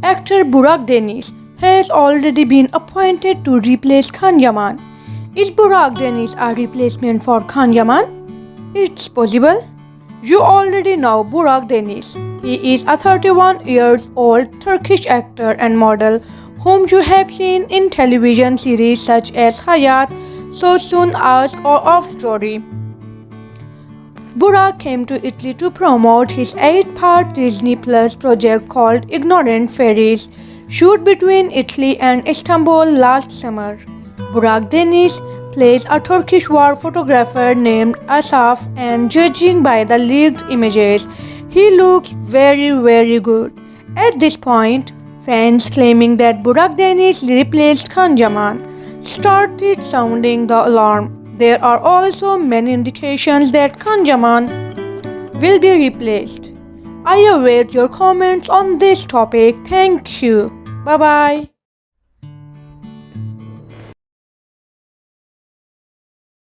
Actor Burak Deniz has already been appointed to replace Can Yaman. Is Burak Deniz a replacement for Can Yaman? It's possible. You already know Burak Deniz. He is a 31 years old Turkish actor and model whom you have seen in television series such as Hayat, So Soon Ask or Off Story. Burak came to Italy to promote his 8-part Disney Plus project called Ignorant Fairies, shoot between Italy and Istanbul last summer. Burak Deniz plays a Turkish war photographer named Asaf, and judging by the leaked images, he looks very good. At this point, fans claiming that Burak Deniz replaced Can Yaman started sounding the alarm. There are also many indications that Can Yaman will be replaced. I await your comments on this topic. Thank you. Bye bye.